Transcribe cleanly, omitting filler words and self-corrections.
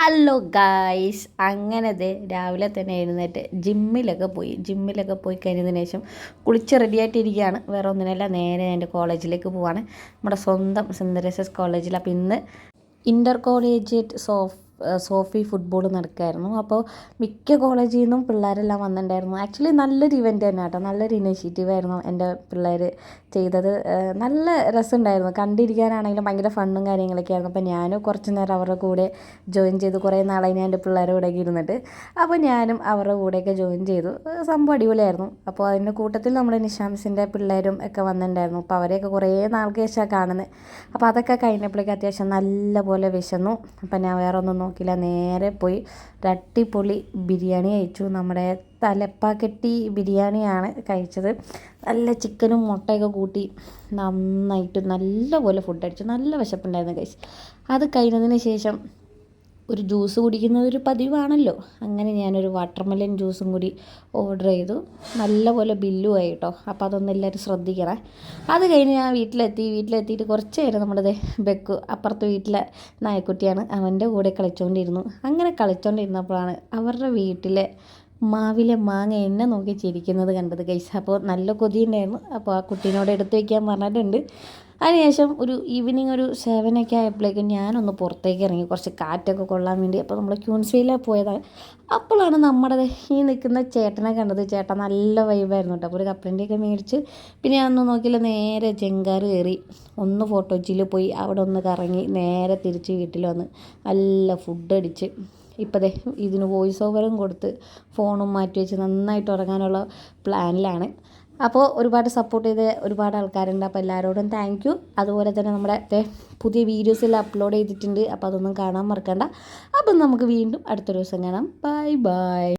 Hello guys, അങ്ങനെ രാവിലെ തന്നെ എഴുന്നേറ്റ് ജിമ്മിലൊക്കെ പോയി കഴിഞ്ഞതിന് ശേഷം കുളിച്ച് റെഡിയായിട്ടിരിക്കുകയാണ്. വേറെ ഒന്നിനല്ല, നേരെ എൻ്റെ കോളേജിലേക്ക് പോവാണ്, നമ്മുടെ സ്വന്തം സെൻറ്റ് തെരേസാസ് കോളേജിൽ. അപ്പോൾ ഇന്ന് ഇൻ്റർ കോളേജിയറ്റ് സോഫി ഫുട്ബോൾ നടക്കുമായിരുന്നു. അപ്പോൾ മിക്ക കോളേജിൽ നിന്നും പിള്ളേരെല്ലാം വന്നിട്ടുണ്ടായിരുന്നു. ആക്ച്വലി നല്ലൊരു ഇവൻ്റ് തന്നെ കേട്ടോ, നല്ലൊരു ഇനീഷ്യേറ്റീവായിരുന്നു എൻ്റെ പിള്ളേർ ചെയ്തത്. നല്ല രസമുണ്ടായിരുന്നു, കണ്ടിരിക്കാനാണെങ്കിലും ഭയങ്കര ഫണ്ണും കാര്യങ്ങളൊക്കെ ആയിരുന്നു. അപ്പോൾ ഞാനും കുറച്ച് നേരം അവരുടെ കൂടെ ജോയിൻ ചെയ്തു. കുറേ നാളായി ഞാൻ എൻ്റെ പിള്ളേരുടെ കൂടെയൊക്കെ ഇരുന്നിട്ട്, അപ്പോൾ ഞാനും അവരുടെ കൂടെയൊക്കെ ജോയിൻ ചെയ്തു. സംഭവം അടിപൊളിയായിരുന്നു. അപ്പോൾ അതിൻ്റെ കൂട്ടത്തിൽ നമ്മുടെ നിഷാംസിൻ്റെ പിള്ളേരും ഒക്കെ വന്നിട്ടുണ്ടായിരുന്നു. അപ്പോൾ അവരെയൊക്കെ കുറേ നാൾക്ക് ശേഷമാണ് കാണുന്നത്. അപ്പോൾ അതൊക്കെ കഴിഞ്ഞപ്പോഴേക്കും അത്യാവശ്യം നല്ല പോലെ വിശന്നു. അപ്പോൾ ഞാൻ വേറെ ഒന്നും നോക്കില്ല, നേരെ പോയി ഒരു അടിപൊളി ബിരിയാണി കഴിച്ചു. നമ്മുടെ തലപ്പാക്കട്ടി ബിരിയാണിയാണ് കഴിച്ചത്. നല്ല ചിക്കനും മുട്ടയൊക്കെ കൂട്ടി നന്നായിട്ട് നല്ലപോലെ ഫുഡ് അടിച്ചു. നല്ല വിശപ്പുണ്ടായിരുന്നു കഴിച്ച്. അത് കഴിഞ്ഞതിന് ശേഷം ഒരു ജ്യൂസ് കുടിക്കുന്നത് ഒരു പതിവാണല്ലോ. അങ്ങനെ ഞാനൊരു വാട്ടർമെലൻ ജ്യൂസും കൂടി ഓർഡർ ചെയ്തു. നല്ലപോലെ ബില്ലുമായി കേട്ടോ. അപ്പോൾ അതൊന്നും എല്ലാവരും ശ്രദ്ധിക്കണേ. അത് കഴിഞ്ഞ് ഞാൻ വീട്ടിലെത്തിയിട്ട് കുറച്ച് നേരം നമ്മുടെ ബെക്കു, അപ്പുറത്തെ വീട്ടിലെ നായക്കുട്ടിയാണ്, അവൻ്റെ കൂടെ കളിച്ചുകൊണ്ടിരുന്നു. അങ്ങനെ കളിച്ചുകൊണ്ടിരുന്നപ്പോഴാണ് അവരുടെ വീട്ടിലെ മാവിലെ മാങ്ങ എന്നെ നോക്കി ചിരിക്കുന്നത് കണ്ടത് ഗൈസ്. അപ്പോൾ നല്ല കൊതിയുണ്ടായിരുന്നു. അപ്പോൾ ആ കുട്ടീനോട് എടുത്ത് വയ്ക്കാൻ പറഞ്ഞിട്ടുണ്ട്. അതിനുശേഷം ഒരു ഈവനിങ് ഒരു 7 ഒക്കെ ആയപ്പോഴേക്കും ഞാനൊന്ന് പുറത്തേക്ക് ഇറങ്ങി, കുറച്ച് കാറ്റൊക്കെ കൊള്ളാൻ വേണ്ടി. അപ്പോൾ നമ്മൾ ക്യൂൻസ്വില്ലിൽ പോയതാണ്. അപ്പോഴാണ് നമ്മുടെ ഈ നിൽക്കുന്ന ചേട്ടനെ കണ്ടത്. ചേട്ടൻ നല്ല വൈബായിരുന്നു കേട്ടോ. അപ്പോൾ ഒരു കപ്പലണ്ടിയൊക്കെ മേടിച്ച് പിന്നെ ഞാൻ ഒന്നും നോക്കിയില്ല, നേരെ ജങ്കാറ് കയറി ഒന്ന് ഫോട്ടോജിയിൽ പോയി അവിടെ ഒന്ന് കറങ്ങി നേരെ തിരിച്ച് വീട്ടിൽ വന്ന് നല്ല ഫുഡ് അടിച്ച് ഇപ്പോൾ ഇതിന് വോയിസ് ഓവറും കൊടുത്ത് ഫോണും മാറ്റി വെച്ച് നന്നായിട്ട് ഉറങ്ങാനുള്ള പ്ലാനിലാണ്. അപ്പോൾ ഒരുപാട് സപ്പോർട്ട് ചെയ്ത് ഒരുപാട് ആൾക്കാരുണ്ട്. അപ്പോൾ എല്ലാവരോടും താങ്ക് യു. അതുപോലെ തന്നെ നമ്മുടെ പുതിയ വീഡിയോസെല്ലാം അപ്ലോഡ് ചെയ്തിട്ടുണ്ട്. അപ്പോൾ അതൊന്നും കാണാൻ മറക്കണ്ട. അപ്പം നമുക്ക് വീണ്ടും അടുത്തൊരു ദിവസം കാണാം. Bye bye.